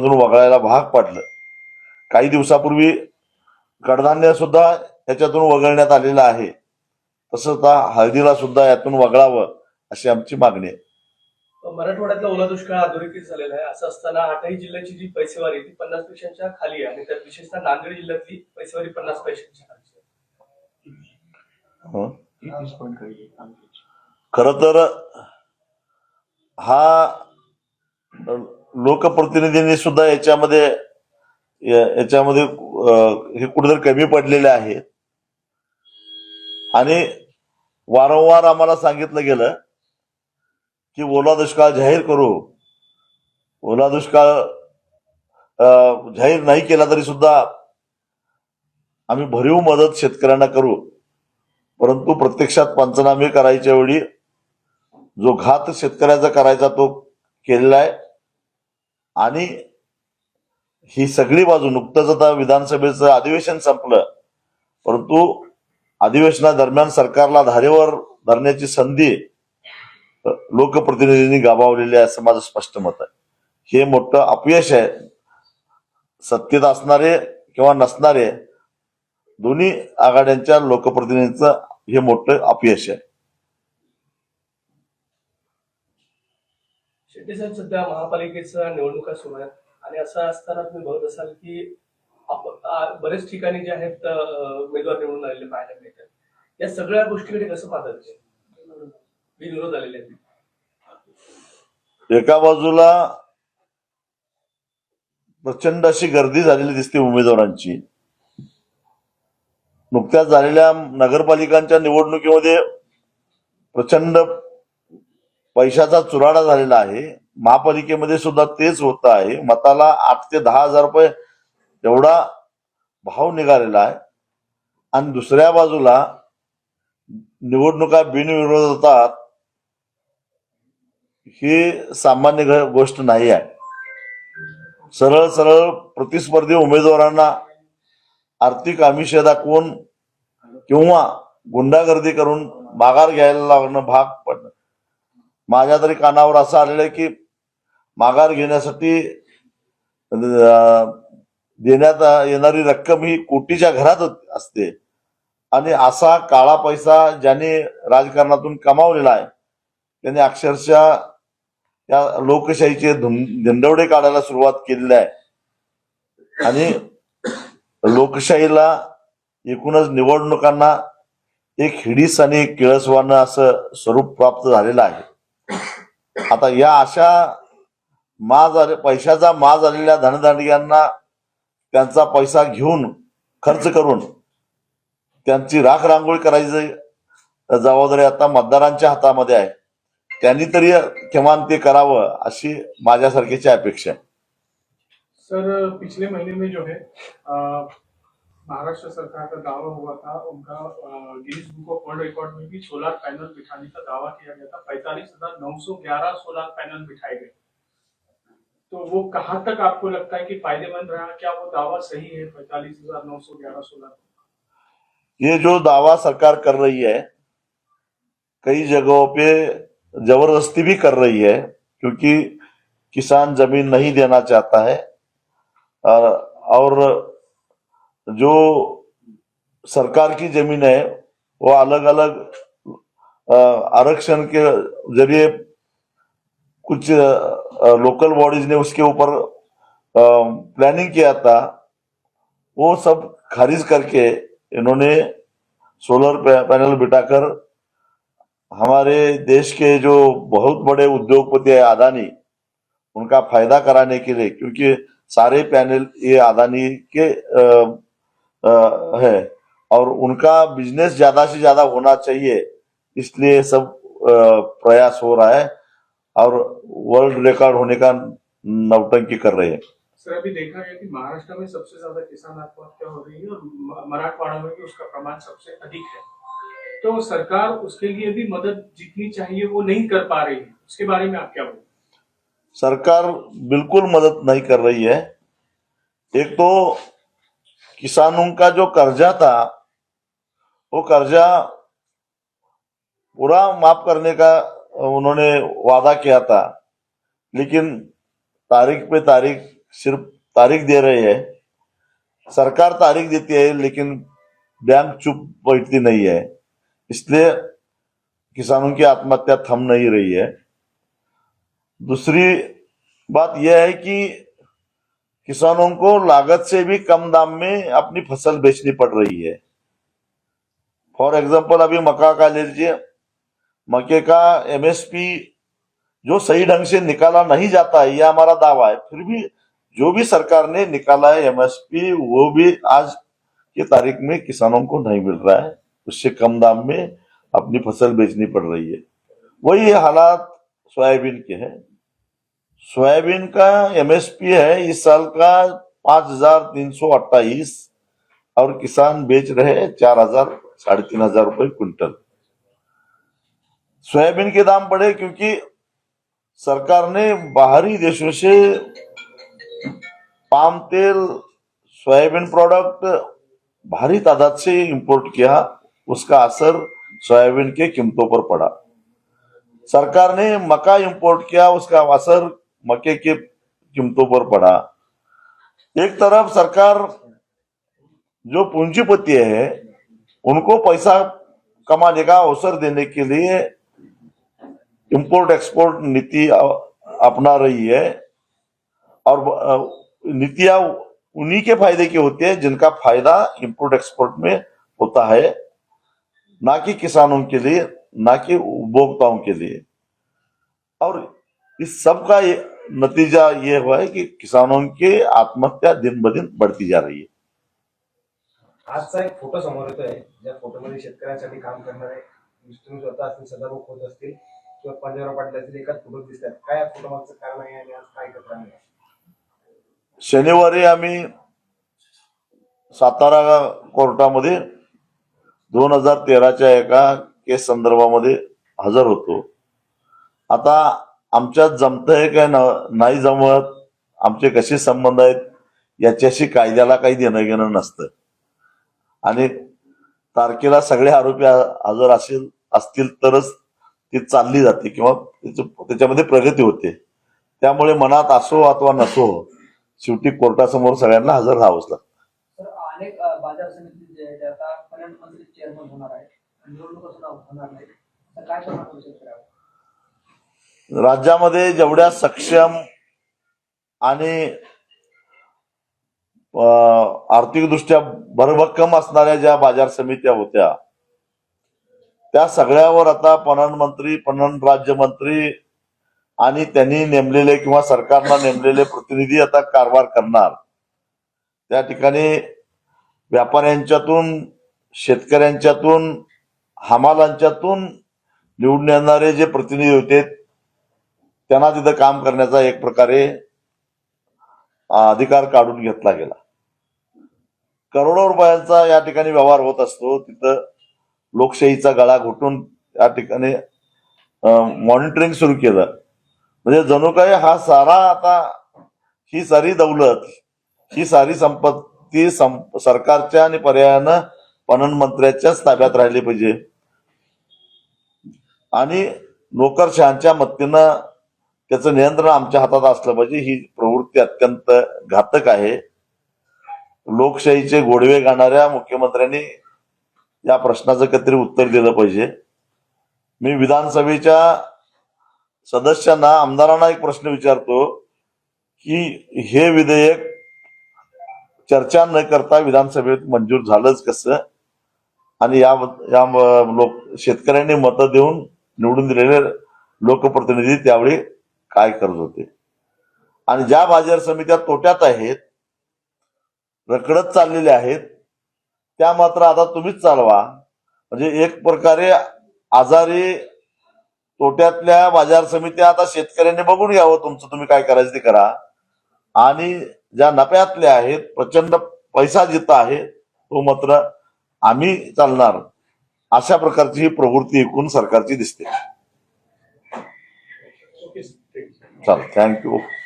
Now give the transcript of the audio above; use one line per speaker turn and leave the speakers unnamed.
वगळायला भाग पाडलं. काही दिवसापूर्वी कडधान्य सुद्धा याच्यातून वगळण्यात आलेलं आहे. तसंच हळदीला सुद्धा यातून वगळावं अशी आमची मागणी आहे.
मराठवाड्यातला ओला दुष्काळ अधोरेखित झालेला आहे. असं असताना 8ही जिल्ह्याची जी पैसेवारी ती 50 पैशांच्या खाली आहे आणि त्यात विशेषतः नांदेड जिल्ह्यातली पैसेवारी 50 पैशांच्या खाली आहे.
खर तर हा लोकप्रतिनिधींनी सुद्धा याच्यामध्ये हे कुठेतरी कमी पडलेले आहेत आणि वारंवार आम्हाला सांगितलं गेलं की ओला दुष्काळ जाहीर करू. ओला दुष्काळ जाहीर नाही केला तरी सुद्धा आम्ही भरीव मदत शेतकऱ्यांना करू. परंतु प्रत्यक्षात पंचनामे करायच्या वेळी जो घात शेतकऱ्याचा करायचा तो केलेला आहे. आणि ही सगळी बाजू, नुकतंच आता विधानसभेचं अधिवेशन संपलं, परंतु अधिवेशनादरम्यान सरकारला धारेवर धरण्याची संधी लोकप्रतिनिधींनी गमावलेली आहे असं माझं स्पष्ट मत आहे. हे मोठं अपयश आहे. सत्तेत असणारे किंवा नसणारे दोन्ही आघाड्यांच्या लोकप्रतिनिधींचं हे मोठं अपयश आहे.
शेट्टी साहेब, सध्या महापालिकेच्या निवडणुका सुरू आहेत आणि असं असताना तुम्ही बघत असाल की बरेच ठिकाणी जे आहेत उमेदवार निवडून आलेले पाहायला मिळतात. या सगळ्या गोष्टीकडे कसं पाहतात विरोध आलेले आहेत?
एका बाजूला प्रचंड अशी गर्दी झालेली दिसते उमेदवारांची. नुकत्याच झालेल्या नगरपालिकांच्या निवडणुकीमध्ये प्रचंड पैशाचा चुराडा झालेला आहे. महापालिकेमध्ये सुद्धा तेच होत आहे. मताला 8 ते 10 हजार रुपये एवढा भाव निघालेला आहे. आणि दुसऱ्या बाजूला निवडणुका बिनविरोध होतात ही सामान्य गोष्ट नाही आहे. सरळ सरळ प्रतिस्पर्धी उमेदवारांना आर्थिक आमिष दाखवून किंवा गुंडागर्दी करून माघार घ्यायला लागणं भाग पडणं. माझ्या तरी कानावर असं आलेलं आहे की माघार घेण्यासाठी देण्यात येणारी रक्कम ही कोटीच्या घरात असते. आणि असा काळा पैसा ज्यांनी राजकारणातून कमावलेला आहे त्यांनी अक्षरशः या लोकशाहीचे झेंडवडे काढायला सुरुवात केलेली आहे. आणि लोकशाहीला एकूणच निवडणुकांना एक हिडीस आणि किळसवानं असं स्वरूप प्राप्त झालेलं आहे. आता या अशा पैशाचा माज झालेल्या धनदांडग्यांना त्यांचा पैसा घेऊन खर्च करून त्यांची राख रांगोळी करायची जबाबदारी आता मतदारांच्या हातामध्ये आहे. त्यांनी तरी किमान ते करावं अशी माझ्यासारख्याची अपेक्षा आहे.
सर, पिछले महीने में जो है महाराष्ट्र सरकार का दावा हुआ था, उनका Guinness book of world record में भी सोलर पैनल बिठाने का दावा किया गया था। 45,911 सोलर पैनल बिठाए गए। तो वो कहाँ तक आपको लगता है कि फायदेमंद रहा? क्या वो दावा सही है 45,911 सोलर?
ये जो दावा सरकार कर रही है कई जगहों पे जबरदस्ती भी कर रही है, क्योंकि किसान जमीन नहीं देना चाहता है और जो सरकार की जमीन है वो अलग अलग आरक्षण के जरिए कुछ लोकल बॉडीज ने उसके ऊपर प्लानिंग किया था, वो सब खारिज करके इन्होंने सोलर पैनल बिठाकर हमारे देश के जो बहुत बड़े उद्योगपति है अदानी, उनका फायदा कराने के लिए, क्योंकि सारे पैनल ये अदानी के है और उनका बिजनेस ज्यादा से ज्यादा होना चाहिए, इसलिए सब प्रयास हो रहा है और वर्ल्ड रिकॉर्ड होने का नौटंकी कर रहे हैं।
सर, अभी देखा गया कि महाराष्ट्र में सबसे ज्यादा किसान आत्महत्या हो रही है और मराठवाड़ा में भी उसका प्रमाण सबसे अधिक है। तो सरकार उसके लिए भी मदद जितनी चाहिए वो नहीं कर पा रही है, उसके बारे में आप क्या बोलें?
सरकार बिल्कुल मदद नहीं कर रही है। एक तो किसानों का जो कर्जा था वो कर्जा पूरा माफ करने का उन्होंने वादा किया था, लेकिन तारीख पे तारीख सिर्फ तारीख दे रहे हैं, सरकार तारीख देती है लेकिन बैंक चुप बैठती नहीं है, इसलिए किसानों की आत्महत्या थम नहीं रही है। दूसरी बात यह है कि किसानों को लागत से भी कम दाम में अपनी फसल बेचनी पड़ रही है। फॉर एग्जाम्पल अभी मक्का का ले लीजिए, मक्के का एमएसपी जो सही ढंग से निकाला नहीं जाता है, यह हमारा दावा है, फिर भी जो भी सरकार ने निकाला है एमएसपी वो भी आज की तारीख में किसानों को नहीं मिल रहा है, उससे कम दाम में अपनी फसल बेचनी पड़ रही है। वही हालात सोयाबीन के हैं। सोयाबीन का एमएसपी है इस साल का 5,328 और किसान बेच रहे हैं 4,000 3,500 रुपए क्विंटल। सोयाबीन के दाम बढ़े क्योंकि सरकार ने बाहरी देशों से पाम तेल, सोयाबीन प्रोडक्ट भारी तादाद से इंपोर्ट किया, उसका असर सोयाबीन के कीमतों पर पड़ा। सरकार ने मक्का इंपोर्ट किया, उसका असर मक्के के कीमतों पर पड़ा। एक तरफ सरकार जो पूंजीपति है उनको पैसा कमाने का अवसर देने के लिए इंपोर्ट एक्सपोर्ट नीति अपना रही है, और नीतियां उन्हीं के फायदे की होती है जिनका फायदा इंपोर्ट एक्सपोर्ट में होता है, ना कि किसानों के लिए, ना कि उपभोक्ताओं के लिए। और इस सब का नतीजा ये हुआ है कि किसानों की आत्महत्या दिन ब दिन बढ़ती जा रही है।
आजचा एक फोटो समोर येतोय, ज्या फोटोमध्ये शेतकऱ्यांसाठी काम करणारे तुम्ही स्वतः असतील, सदाभाऊ खोत असतील किंवा पंजाबराव पाटील असतील एकाच फोटोत दिसतात. काय या फोटो मागचं कारण आहे आणि आज काय करत आहे?
शनिवारी आम्ही सातारा कोर्टामध्ये 2013च्या एका केस संदर्भामध्ये हजर होतो। आता आमच्यात जमतंय काय नाही जमत, आमचे कसे संबंध आहेत याच्याशी कायद्याला काही देणं घेणं नसतं, आणि तारखेला सगळे आरोपी हजर असतील तरच ती चालली जाते किंवा त्याच्यामध्ये प्रगती होते। त्यामुळे मनात असो अथवा नसो शेवटी कोर्टासमोर सगळ्यांना हजर राहावंच लागतं।
तर अनेक बाजार समिती जे आहेत आता पर्यटन मंत्री चेअरमन होणार आहे, निवडणुका सुद्धा होणार नाही, तर काय करणार शेतकऱ्यावर?
राज्यामध्ये जेवढ्या सक्षम आणि आर्थिकदृष्ट्या भरभक्कम असणाऱ्या ज्या बाजार समित्या होत्या त्या सगळ्यावर आता पणन मंत्री, पणन राज्यमंत्री आणि त्यांनी नेमलेले किंवा सरकारनं नेमलेले प्रतिनिधी आता कारभार करणार। त्या ठिकाणी व्यापाऱ्यांच्यातून, शेतकऱ्यांच्यातून, हमालांच्यातून निवडून येणारे जे प्रतिनिधी होते त्यांना तिथं काम करण्याचा एक प्रकारे अधिकार काढून घेतला गेला। करोडो रुपयांचा या ठिकाणी व्यवहार होत असतो, तिथं लोकशाहीचा गळा घोटून या ठिकाणी मॉनिटरिंग सुरू केलं। म्हणजे जणू काय हा सारा आता ही सारी दौलत, ही सारी संपत्ती सरकारच्या आणि पर्यायानं पणन मंत्र्याच्याच ताब्यात राहिली पाहिजे, आणि नोकरशहांच्या मत्तीनं त्याचं नियंत्रण आमच्या हातात असलं पाहिजे। ही प्रवृत्ती अत्यंत घातक आहे। लोकशाहीचे गोडवे गाणाऱ्या मुख्यमंत्र्यांनी या प्रश्नाचं काहीतरी उत्तर दिलं पाहिजे। मी विधानसभेच्या सदस्यांना, आमदारांना एक प्रश्न विचारतो की हे विधेयक चर्चा न करता विधानसभेत मंजूर झालंच कसं, आणि या शेतकऱ्यांनी मतं देऊन निवडून दिलेले लोकप्रतिनिधी त्यावेळी काय करत होते, आणि ज्या बाजार समित्या तोट्यात आहेत, रखडत चाललेल्या आहेत, त्या मात्र आता तुम्हीच चालवा। म्हणजे एक प्रकारे आजारी तोट्यातल्या बाजार समित्या आता शेतकऱ्यांनी बघून घ्यावं, तुमचं तुम्ही काय करायचं ते करा, आणि ज्या नफ्यातल्या आहेत, प्रचंड पैसा जिथं आहे तो मात्र आम्ही चालणार, अशा प्रकारची ही प्रवृत्ती एकूण सरकारची दिसते।
ओके,
चल, थँक्यू।